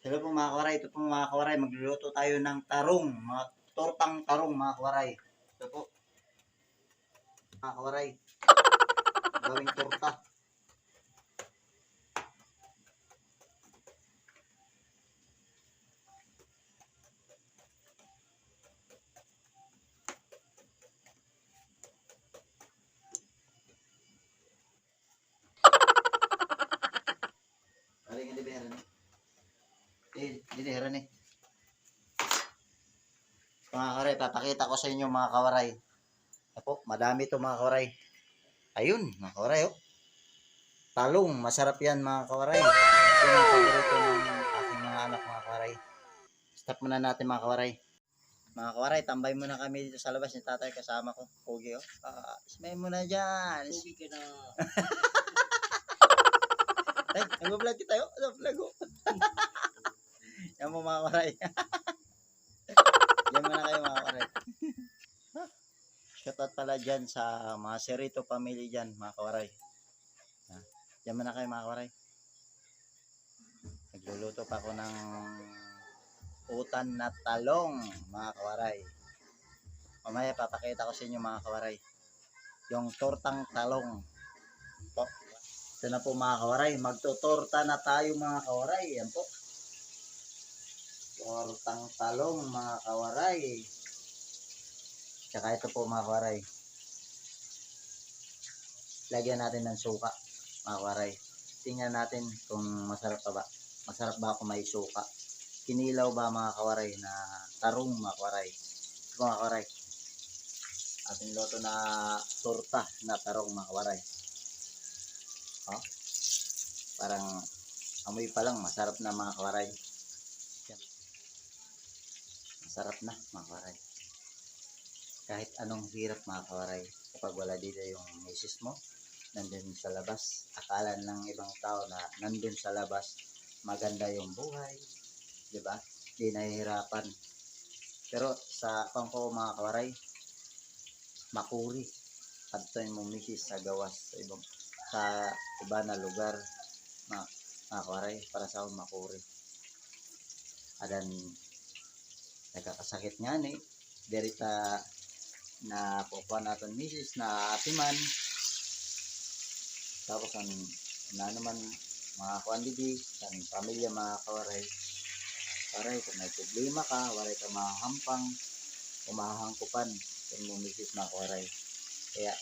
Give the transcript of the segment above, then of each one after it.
Hello po mga kawaray, ito po mga kawaray, magluluto tayo ng tarong, mga tortang tarong mga kawaray. Ito po, mga kawaray, gawing torta. Aling hindi beran eh. Hindi beran eh. Mga kawaray, papakita ko sa inyo mga kawaray. Ako, madami to mga kawaray. Ayun, mga kawaray oh. Talong, masarap yan mga kawaray. Yan ang paborito ng aking mga anak mga kawaray. Start muna natin mga kawaray. Mga kawaray, tambay muna kami dito sa labas ni tatay kasama ko. Pogi oh. Ismay muna dyan. Pogi ka na. Ay, nag-vlog kita oh. Vlog oh. Yan mo mga kawaray. Yan muna kayo mga kawaray. Shoutout pala dyan sa mga Cerrito family dyan mga kawaray. Yan muna kayo mga kawaray. Nagluluto pa ako ng utan na talong mga kawaray. Mamaya papakita ko sa inyo mga kawaray. Yung tortang talong. Po. Ito na po mga kawaray. Magtutorta na tayo mga kawaray. Yan po. Tortang talong mga kawaray. Tsaka ito po mga kawaray. Lagyan natin ng suka mga kawaray. Tingnan natin kung masarap pa ba. Masarap ba kung may suka. Kinilaw ba mga kawaray na tarong mga kawaray. Ito mga kawaray. Ating loto na torta na tarong mga kawaray. Oh, parang amoy pa lang masarap na mga kawaray. Masarap na mga kawaray. Kahit anong hirap mga kawaray, kapag wala dito yung misis mo, nandun sa labas, akala ng ibang tao na nandun sa labas, maganda yung buhay, di ba? Di nahihirapan. Pero sa pangko mga kawaray, makuri. At ito yung misis sa gawas, sa iba na lugar, mga kawaray, para sa akong makuri. Adan, nagkakasakit nga ni, derita na kukuha natin misis na atiman. Tapos ang naman mga kuandidi, ang pamilya mga kawaray. Kawaray, kung may problema ka, waray ka mahahampang, umahangkupan yung misis mga kawaray. Kaya,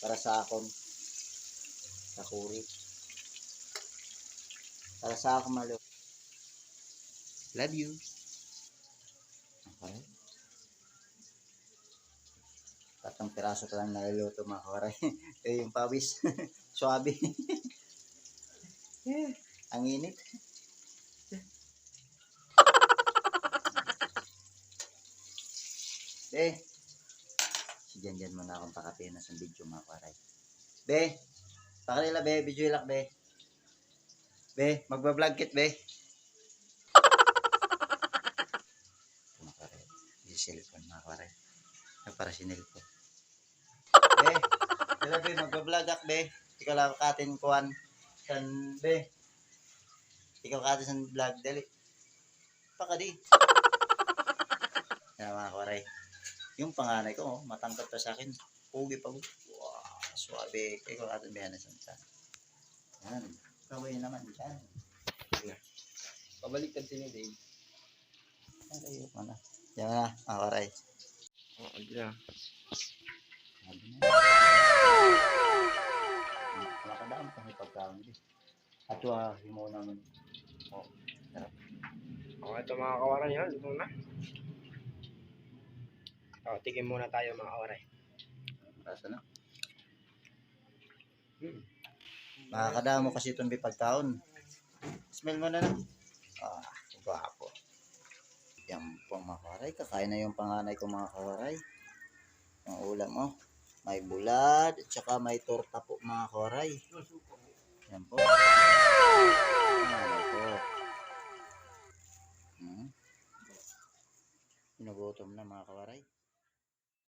para sa akon, sakuri. Para sa akon malo. Love you. Okay. Tatang piraso pa lang naluluto mga kawaray. Eh, yung pawis. Suabe. Ang init. Be. Si Jan muna akong pakapihan sa video mga kawaray. Be. Pakalila be. Video ilak be. Be. Magbablog kit be. Mga kawaray. Yung cellphone mga kawaray. Para sinil ko. Be, dila be, magbablog ak be. Ikaw lang katin kuhan. San be. Ikaw katin san vlog. Dali. Paka di. Yan mga kawaray. Yung panganay ko, oh, matangkad pa sa akin. Pugi pa. Wow, suabe. Ikaw katin behan na san. Yan. Kawin naman dyan. Pabalik ka din Dave. Ay, mana. Yan na, mga kawaray. Oo, dila. Nakadaan pa may pagkaon din. At himo naman. Oh, sarap. Okay, ito mga kawaran yan. Luto na. Tigim muna tayo mga kawaray. Rasa na. Makakadamo kasi itong pagkaon. Smell mo na na. Gwapo. Yan po mga kawaray. Kakain na yung panganay ko mga kawaray. Ang ulam mo. May bulad. At saka may torta po mga kawaray. Yan po. Po. Pinugutom na mga kawaray.